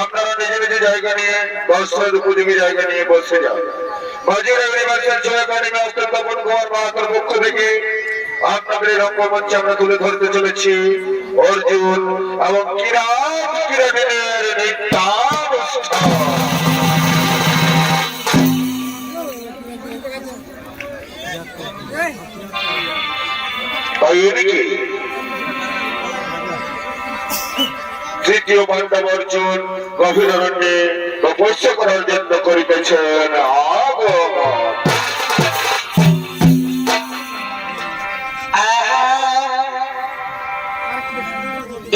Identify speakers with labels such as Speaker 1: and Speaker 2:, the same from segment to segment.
Speaker 1: আপনারা নিজে নিজে জায়গা নিয়ে বস্ত্রের উপযোগী জায়গা নিয়ে বসে যান। বাজির এগ্রিকালচার শো একাডেমি অস্ত্র তপন কুমার মাহাতোর পক্ষ থেকে আপনাদের এই রঙ্গমঞ্চে আমরা তুলে ধরতে চলেছি অর্জুন এবং কিরাটের নৃত্যানুষ্ঠান। তৃতীয় পাণ্ডব অর্জুন গভীর অরণ্যে তপস্যা করার জন্য করিতেছেন আগমন।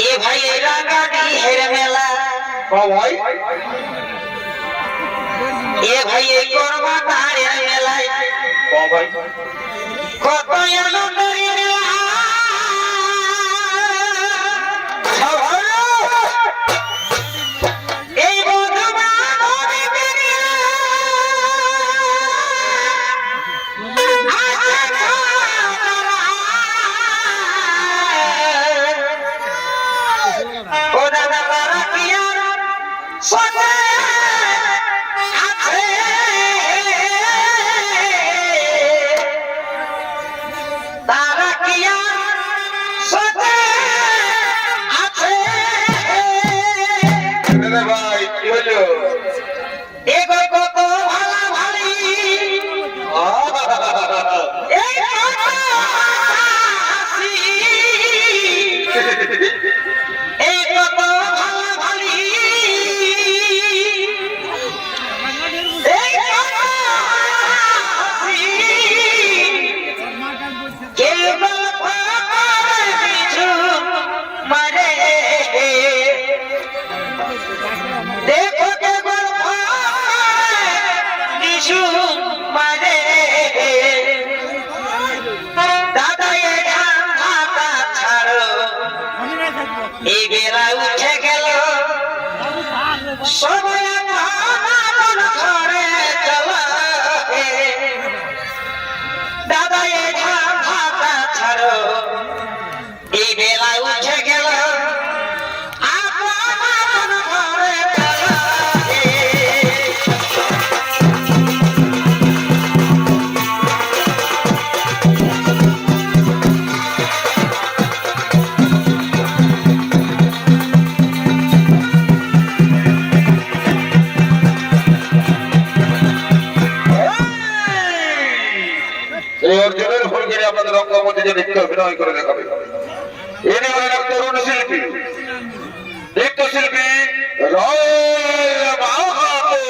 Speaker 2: এ ভাই রাগাটি হেরে মেলা, এ ভাই করবা তারের মেলায় কত আনন্দের এই
Speaker 1: ভাই কি হলো?
Speaker 2: এগো কত ভালা ভালি এই কত হাসি, এই কত ভালা ভালি এই কত হাসি, কে গল্প করে কিছু মারে দেখো কে গল্প কিছু মারে দাদা ঢাকা ছাড়ো এই বেলা উঠে গেল সবাই ঘরে চলো দাদা ঢাকা ছাড়ো এই বেলা উঠে গেল
Speaker 1: অর্জুনের ভূমিকা আপনাদের রঙ্গমঞ্চে যে নৃত্য অভিনয় করে দেখাবে ইনি হলেন এক তরুণ শিল্পী, নৃত্যশিল্পী রায় মাহাতো।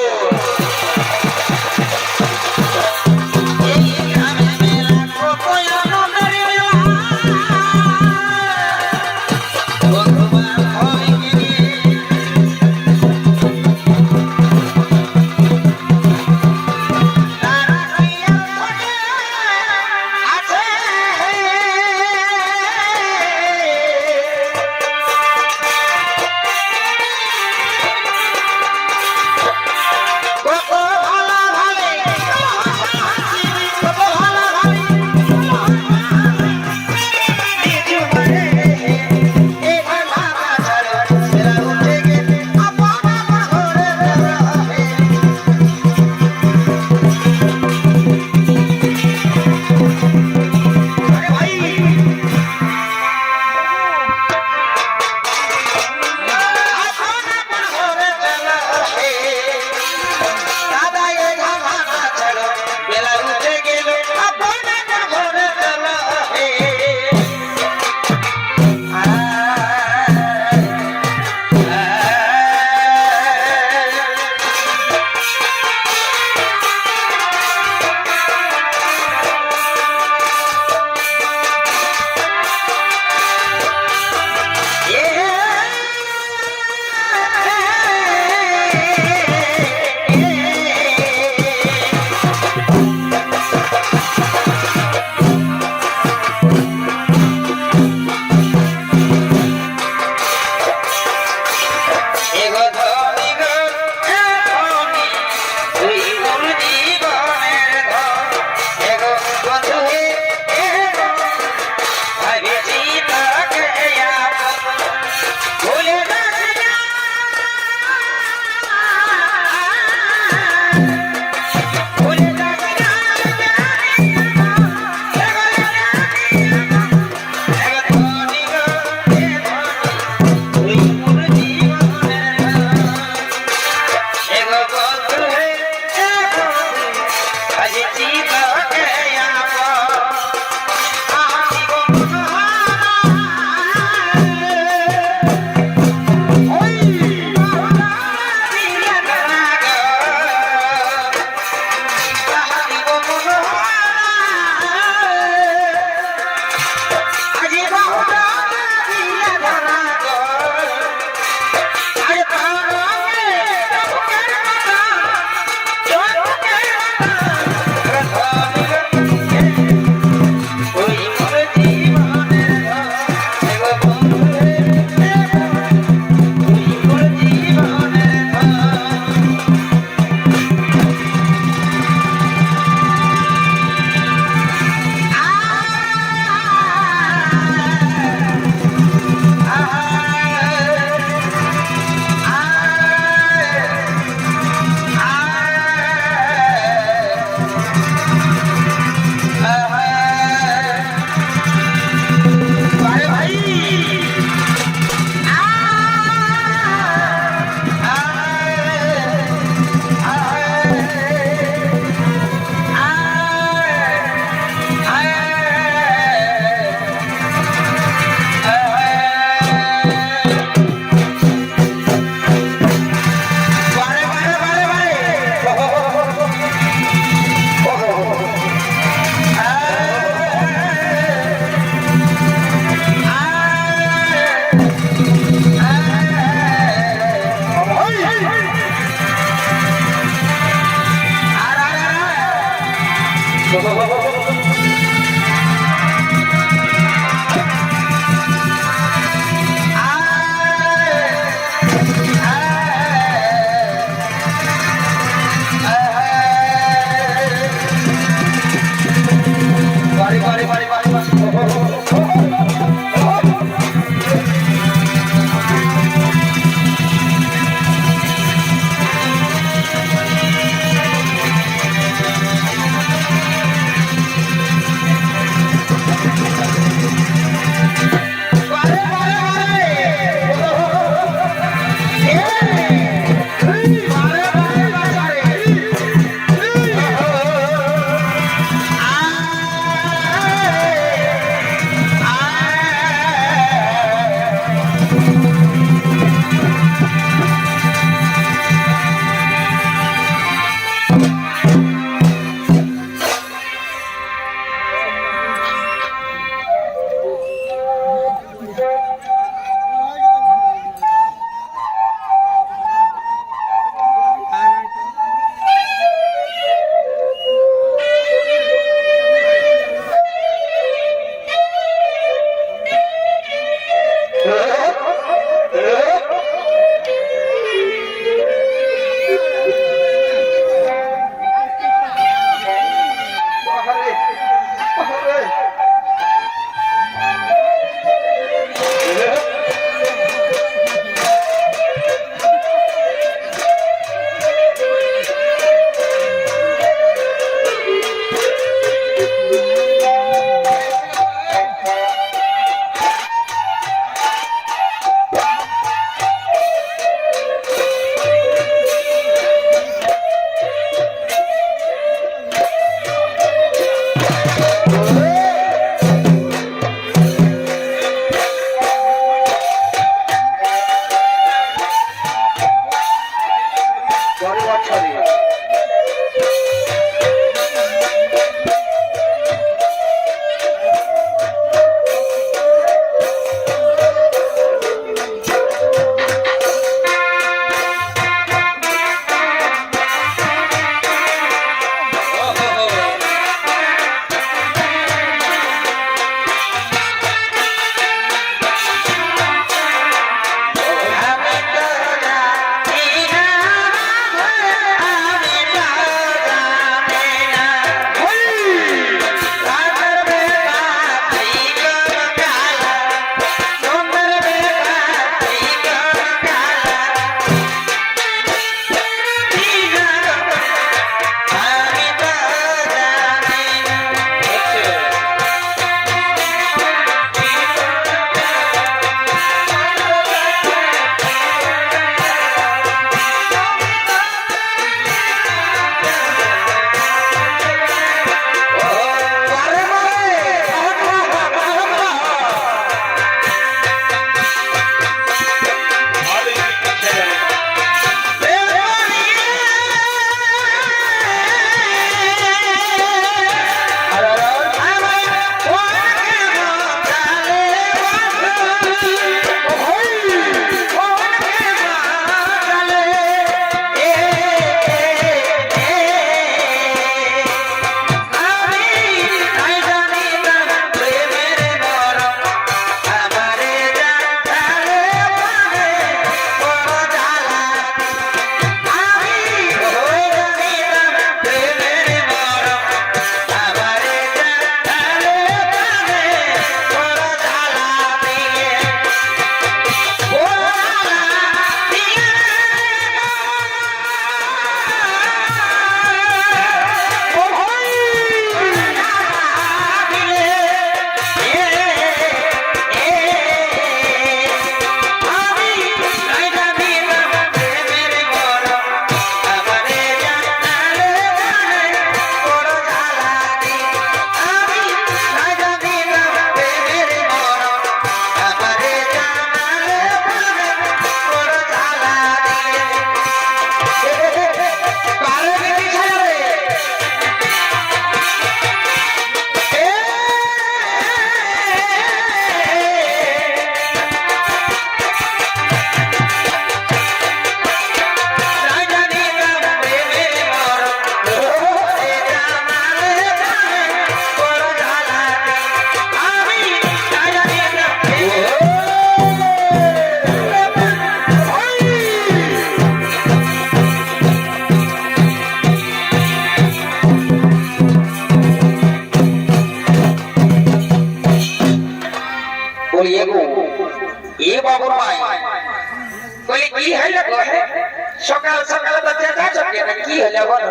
Speaker 2: সকাল সকাল তো চেঁচাচ্ছ কেন? কি হলো বলো?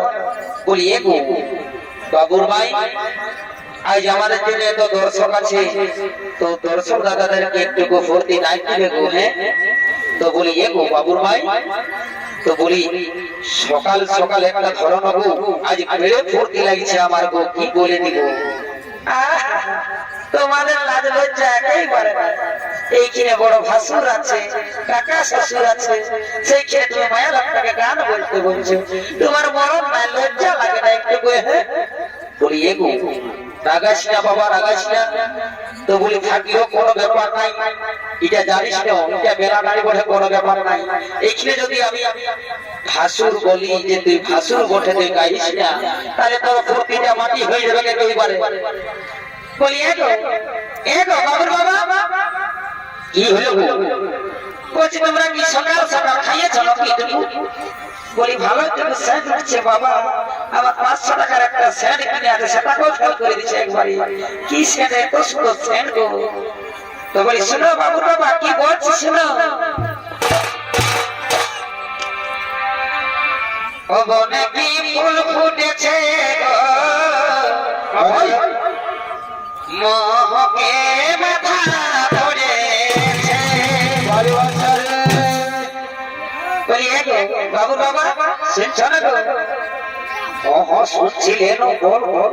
Speaker 2: বলি এগো বাবুর ভাই, আজ আমাদের জন্য এত দর্শক আছে, তো দর্শক দাদাদেরকে একটু ফুর্তি নাই দিবে গো। হ্যাঁ, তো বলি এগো বাবুর ভাই, তো বলি সকাল সকাল একটা ধরো না গো, আজ বেড়ে ফুর্তি লাগছে আমার গো, কি বলে দিব? তোমাদের লাজ লজ্জা একেবারে না। এইখানে বড় ভাসুর আছে, কাকা শ্বশুর আছে, সেইখানে তুমি মায়ের আপনাকে গান বলতে বলছো, তোমার মরণ নাই, লজ্জা লাগে না একটু গো? হ্যাঁ, বলি এগো রাগাস না বাবা, রাগাস না। তো বলি থাকিও কোনো ব্যাপার নাই, এটা জানিস না, এটা বেলা গাড়ি বটে, কোনো ব্যাপার নাই। এইখানে যদি আমি ভাসুর বলি যে তুই ভাসুর বটে, তুই গাইস না, তাহলে তোর ফুর্তিটা মাটি হয়ে যাবে একেবারে। বলি এগো এগো বাবুর বাবা, কি হলো গো? বলছি তোমরা কি সকাল সকাল খাইয়েছ নাকি তুমি? বলি ভালো তুমি স্যান্ড উঠছে বাবা, আমার 500 টাকার একটা স্যান্ড কিনে আছে, সেটাকেও ফেল করে দিচ্ছে একবারে। কি স্যান্ড, এত সুন্দর স্যান্ড গো। তো বলি শোনো বাবুর বাবা, কি বলছি শোনো। ও বনে কি ফুল ফুটেছে গো, মোহকে মাথা ধরেছে। বলি এগো বাবুর বাবা, শুনছ না গো? শুনছিলেন, বল বল।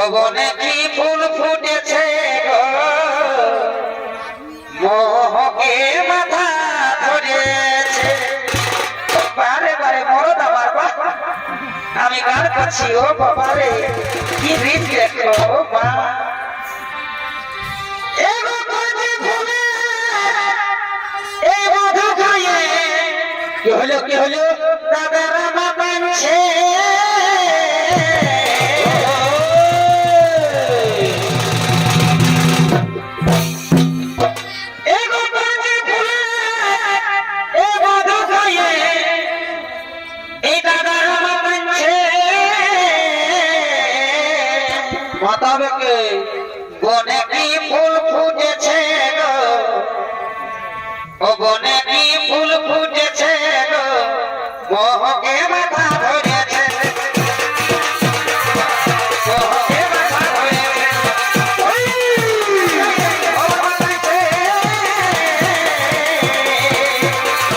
Speaker 2: ও বনে কি ফুল ফুটেছে গো, মোহকে মাথা ধরেছে। বারে বারে মরদ আমার বাবা, আমি গান করছি ও বাবা রে, কি রীত দেখো মা। এই মধু খাইয়ে কি হলো, কি হলো? দাদার মা বানছে, বনে কি ফুল ফুটেছে গো, ও বনে কি ফুল ফুটেছে গো, মোহকে মাথা ধরেছে, মোহকে মাথা ধরেছে।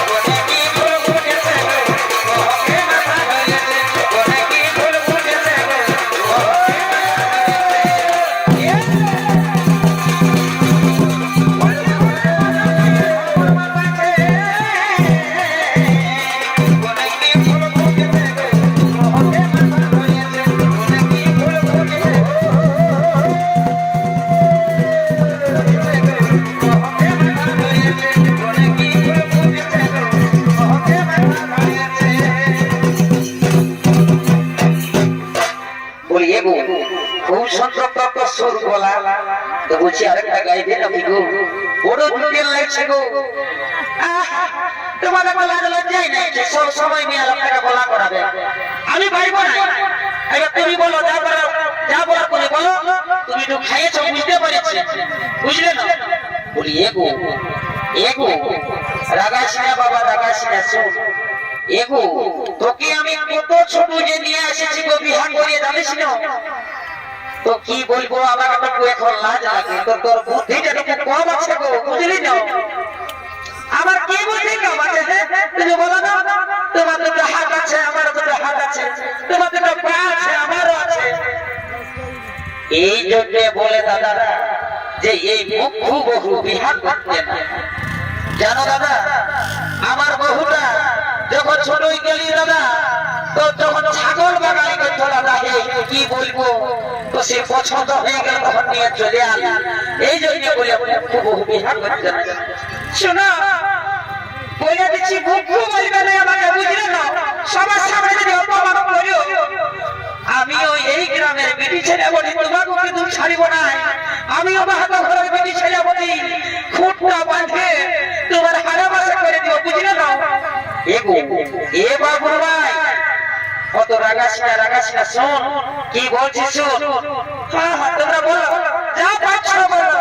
Speaker 2: বনে কি ফুল ফুটেছে গো, মোহকে মাথা ধরেছে, বনে কি ফুল ফুটেছে গো, মোহকে খুব সুন্দর তো সুর বলা। তো বলছি আরেকটা গাইবে নাকি গো? বড় দুঃখের লাগছে গো। তোমাদের বলা লজ্জাই নাই, সব সময় নিয়ে আপনাকে বলা করাবে, আমি পারবো না। এবার তুমি বলো, যা বলার তুমি বলো। তুমি তো খাইয়েছ, বুঝতে পারছি, বুঝলে না? বলি এগো এগো রাগাস না বাবা, রাগাস না। শোন এগো, তোকে আমি কত ছোট যে নিয়ে এসেছি গো বিহান করিয়ে, জানিস না? তো কি বলবো, আমার একটু এখন লাজ লাগে। তো তোর বুদ্ধিটা একটু কম আছে গো, বুঝলি না? আমার কি বুদ্ধি কম আছে? তুমি বলো না, তোমার দুটো হাত আছে, আমার দুটো হাত আছে, তোমার দুটো পা আছে, আমারও আছে। এই জন্য বলে দাদারা যে এই মুখ্য বহু বিহার করতে না। জানো দাদা, আমার বহুটা যখন ছোটই গেলি দাদা, তো যখন ছাগল বাগানে করতো দাদা, কি বলবো, তো সে পছন্দ হয়ে গেল, তখন নিয়ে চলে আলি। এই জন্য বলে খুব বিহার করতে না। শোনো বলে দিচ্ছি, মুখ্য বলবে না আমাকে, বুঝলে না? সবার সামনে যদি অপমান করো, আমিও এই গ্রামের বেটি ছেলে বলি, তোমাকে কিন্তু ছাড়িব না। আমিও বাহাদা ঘরের বেটি ছেলে বলি, খুঁটটা বাঁধে তোমার হাড়া বাসা করে দিব, বুঝলে না? এ বাবুর ভাই, অত রাগাস না, শোন কি বলছি, শোন। হ্যাঁ হ্যাঁ, তোমরা বলো, যা পাচ্ছ বলো।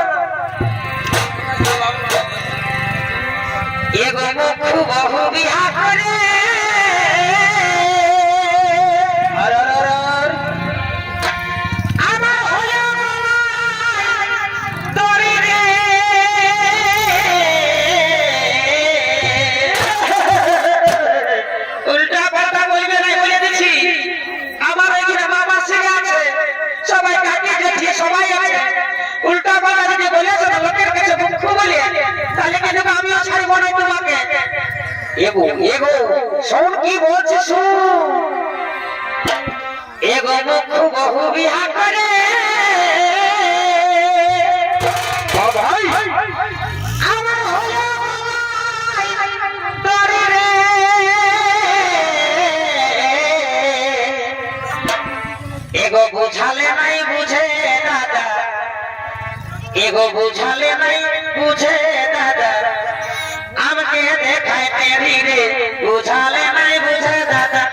Speaker 2: এগো মুখ বহু বিহা করে আমার হলো তরি রে উল্টা পাল্টা বলবে না বলে দিচ্ছি আমার এখানে মামা সিনে আছে সবাই কাকে দেখি সবাই আছে উল্টা পাল্টা যদি বলেছ না লোকের কাছে মুখ বলে তাহলে কিন্তু আমিও ছাড়বো না তোমাকে এগো এগো শোন কি বলছি শুন এগো মুখ বহু বিহা করে ভাই আমার হলো তরি রে এগো বুঝালে নাই বুঝে দাদা এগো বুঝালে নাই বুঝে দাদা আমাকে দেখায় তেরি রে বুঝালে নাই বুঝে দাদা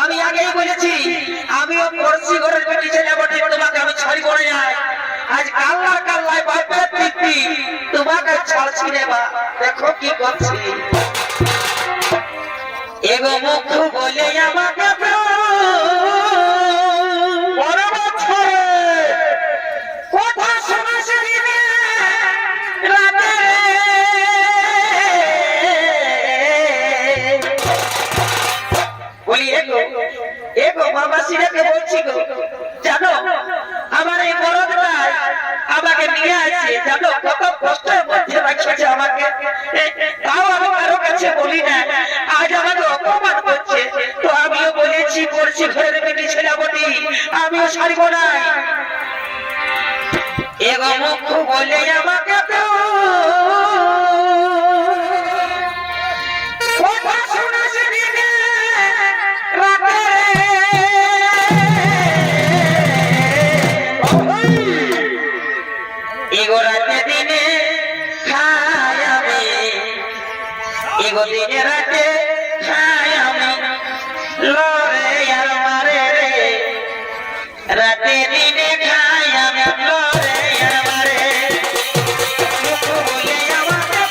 Speaker 2: আমি আগেই বলেছি আমিও পড়ছি ঘরের বেটি ছেলে বটে তোমাকে আমি ছাড়বো না আজ কাল্লা কাল্লায় বাপের পিপি তোমাকে ছাড়ছি রে বা দেখো কি করছি এগো মুখ বলে আমাকে কথা শোনা রাতে বলি এগো এগো বাবা সিরাকে বলছি গো জানো আমার এই বড়দটা আমাকে নিয়ে আসছে জানো কত কষ্টের মধ্যে রাখছে আমাকে তাও আমি কারো কাছে বলি না আজ আমাকে অপমান করছে তো আমিও বলেছি পড়ছি ঘরের বেটি ছেলে বটি আমিও ছাড়ব না এগো মুখ বলে আমাকে কথা শোনা সেদিকে রাতে এগো রাতে দিনে খাই আমি এগো দিনে রাতে খাই আমি লরে আর মারে রে রাতে দিনে খাই আমি লরে আর মারে মুখ বলে আমাকে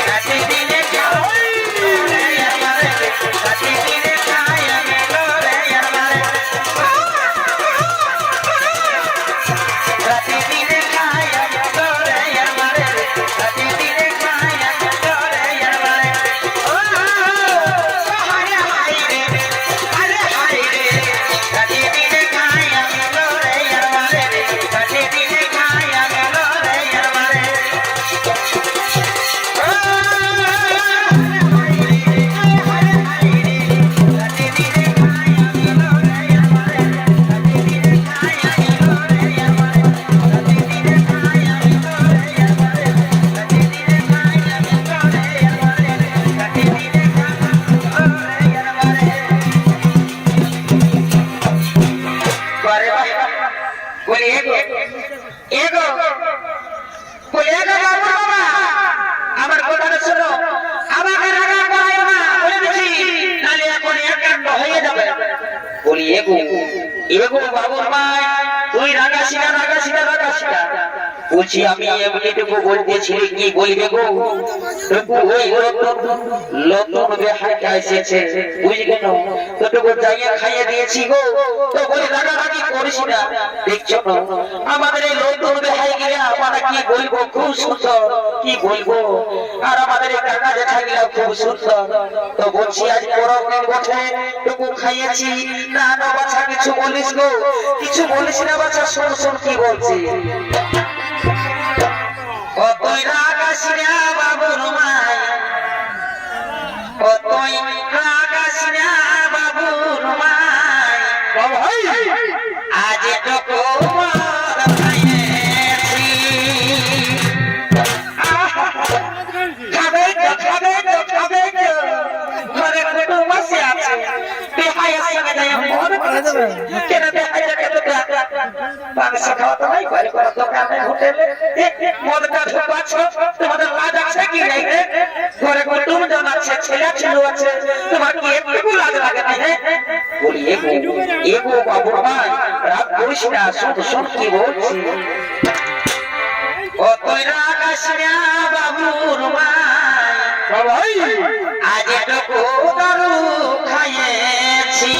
Speaker 2: রাতে দিনে বলি এগো এগো বাবুর মাই তুই রাগাসিনা রাগাসিনা রাগাসিনা বলছি আমি এমনিটুকু বলতেছি কি বলবে গো তবু ওই লতন বেহাইটা এসেছে বুঝলি না তোটুকু জায়গা খাইয়ে দিয়েছি গো তো বলে রাগারাগি করিস না দেখছো না আমাদের এই লতন বেহাই গিয়ে আমরা কি বলবো খুব সুন্দর কি বলবো আর আমাদের এই কাকা জেঠা গিলা খুব সুন্দর তো বলছি আজ পরব দিন বটে টুকু খাইয়েছি না না বাছা কিছু বলিস গো কিছু বলিস না বাছা শোন শোন কি বলছি কতই রাগাস না বাবুর মাই কতই রাগাস না বাবুর মাই আজ টুকু মদ খাইয়েছি খাবে ঘরে কুটুম বসে আছে বেহায়া সঙ্গে যায় মদ খাচ্ছে কেন বেহায়া কেন বাংলা খাওয়া তো নাই ঘরে ঘরে দোকানে হোটেলে মদটা ঢোকাচ্ছ তোমাদের লাজ আছে কি নাই রে ঘরে কুটুম জন আছে ছেলে ছিল আছে তোমার কি একটু লাজ লাগে না রে বলি এগো বাবু ভাই রাগ করিস না শোন কি বলছি ও তুই রাগাস না বাবুর মাই আজ এটুকু দারু খাইয়েছি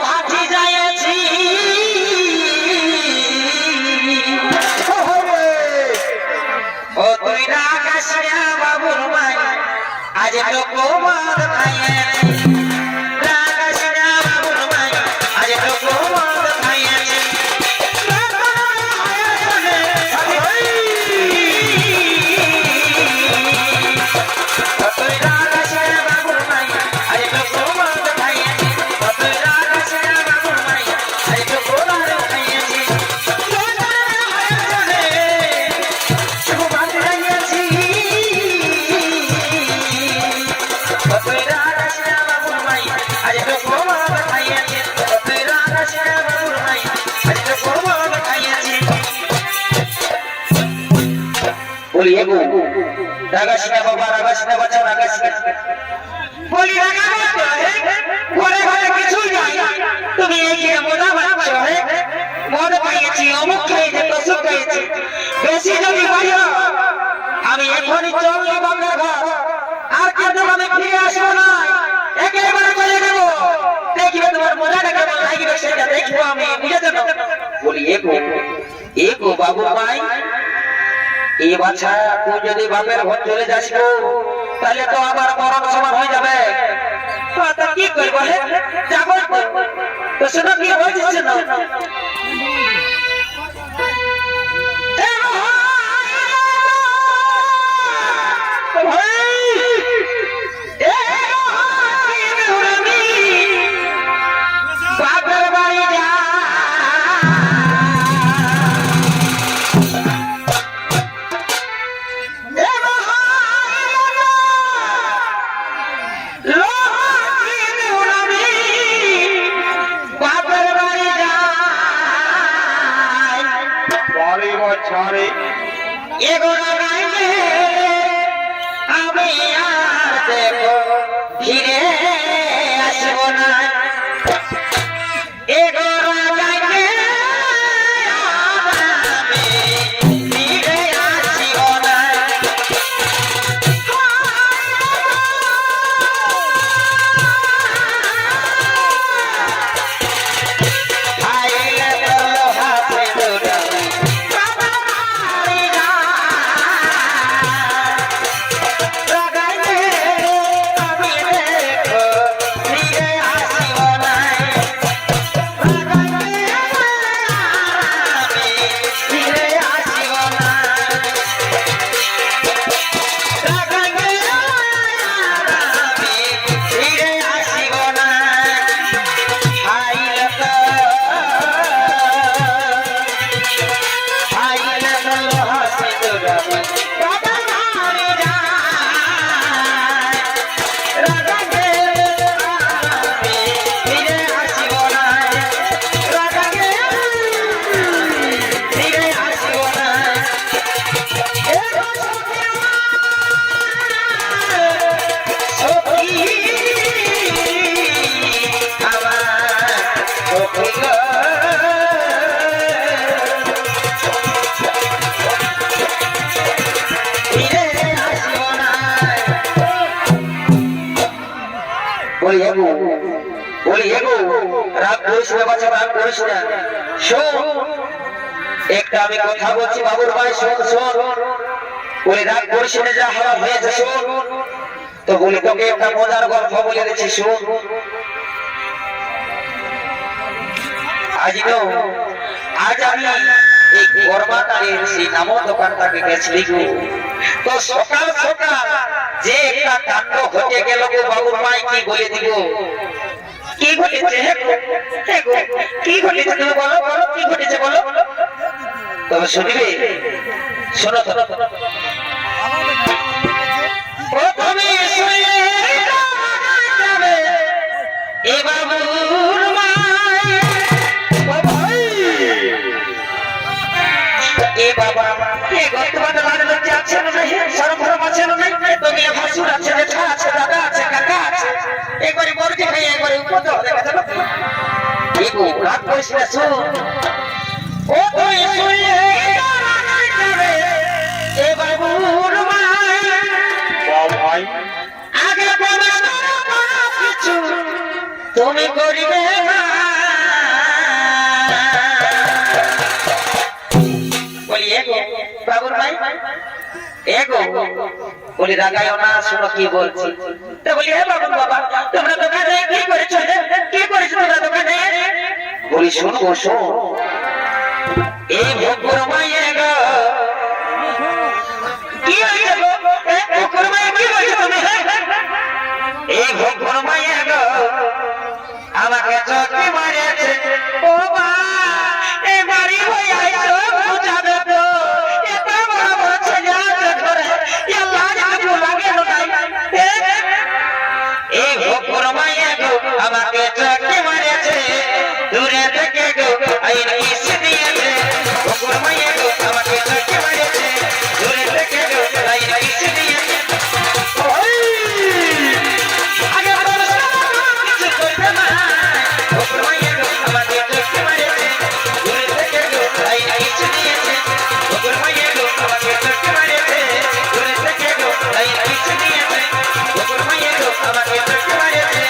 Speaker 2: হাঁটি যাইছি ও তুই রাগাস না বাবুর মাই আজ এটুকু মদ খাইয়েছি রাগাস না বাবুর মাই আজ এটুকু মদ খাইয়েছি বলি এগো রাগাস না বাবা রাগাস না বাচ্চা রাগাস না বলি রাগাস ঘরে ঘরে কিছুই নাই তুমি এই যে মজা বাচ্চা মদ খাইয়েছি অমুক খাইয়েছি তসুক খাইয়েছি বেশি যদি বাইরে আমি এখনই চলবো বাংলার ঘর আর কিন্তু আমি ফিরে আসবো না একেবারে চলে যাবো দেখবে তোমার মজাটা কেমন লাগবে সেটা দেখবো আমি বুঝে যাবো বলি এগো বাবু ভাই এই বাচ্চা তুই যদি বাপের ঘর চলে যাস তাহলে তো আমার মরণ সমান হয়ে যাবে কি করবো যাবো তো সেটা কি হয়েছে না বাপের বাড়ি যা এগোরা গাইলে আমি আর দেখো ফিরে আসবো না এগোরা গাইলে আমি ফিরে আসবো না আমি দেখো ফিরে আসবো বলি এগো রাগ করিস না বাচ্চা, রাগ করিস না। শোন একটা আমি কথা বলছি বাবুর ভাই, শোন শোন। বলি রাগ করিস না, যা হওয়া হয়েছে শোন। তো বলি তোকে একটা মজার গল্প বলে দিচ্ছি, শোন। আজ আমি এই কর্মাকারের সেই নামো দোকানটাকে গেছিলি গো। তো সকাল সকাল যে একটা কাণ্ড ঘটে গেল গো বাবুর মাই, কি বলে দিব? কি ঘটেছে? কি ঘটেছে তুমি বলো, বলো কি ঘটেছে বলো। তবে শুনবে, শোনো শোনো। প্রথমে শুনলে এ বাবুর মাই, এ বাবা এ তোমাদের বাড়ি লোক আছে না, সরম ফরম আছে না, তুমি ভাসুর আছে, জেঠা আছে, দাদা আছে, কাকা আছে, একবারে মরতে খাই, একবারে উপর দেখা যাবে। এগো রাত করিস না, শোন। ও তুই শুনলে এ বাবুর মাই, আগে বলো কিছু তুমি করিবে না। বলি এগো বাবুর ভাই, এগো বলি রাগায়ও না, শোনো কি বলছি। তো বলি হে বাবুর বাবা, তোমরা দোকানে কি করেছো, কি করেছো তোমরা দোকানে? বলি শোনো শোন, এই ভোগপুর মাইয়ে গো, কি হয়েছে গো? ভোগপুর মাইয়ে কি বলছো তুমি? এই ভোগপুর মাইয়ে গো আমাকে চোখে মারিয়েছে। ও মা এ বাড়ি হয়ে আইছো বুঝাবে তো, এত বড় বড় ছেলে আছে ঘরে, এ লাজ আজু লাগে না। এই ভোগপুর মাইয়ে গো আমাকে চোখে মারিয়েছে, দূরে থেকে গো আইন ইসে দিয়েছে। ভোগপুর মাইয়ে গো আমাকে চোখে মারিয়েছে, দূরে থেকে গো আইন ইসে দিয়েছে। আগে বলো কিছু করবে না। ভোগপুর মাইয়ে গো আমাকে চোখে মারিয়েছে, দূরে থেকে গো আইন ইসে দিয়েছে। ভোগপুর মাইয়ে গো আমাকে চোখে মারিয়েছে, দূরে থেকে গো আইন ইসে দিয়েছে। ভোগপুর মাইয়ে গো আমাকে চোখে মারিয়েছে,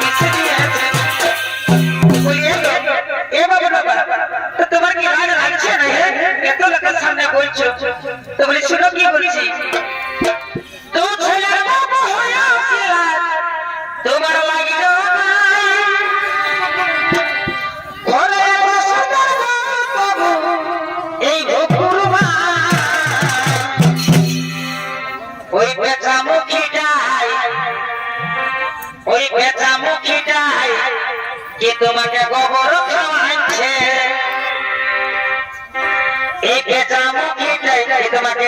Speaker 2: ইসে দিয়েছে। বলি এ বাবা বাবা, তো তোমার কি রাগ লাগছে না? এত লোকের সামনে বলছো। তো বলি শুনো কি বলছি। তো ছেলের বাবা হয়ে তোমার লাগিল ঘরে বাবু এই ভোগপুর মাই, ওই বেচা মুখিটাই, ওই বেচা মুখিটাই কি তোমাকে গোবর খাওয়াচ্ছে। এই বেচা মুখিটাই কি তোমাকে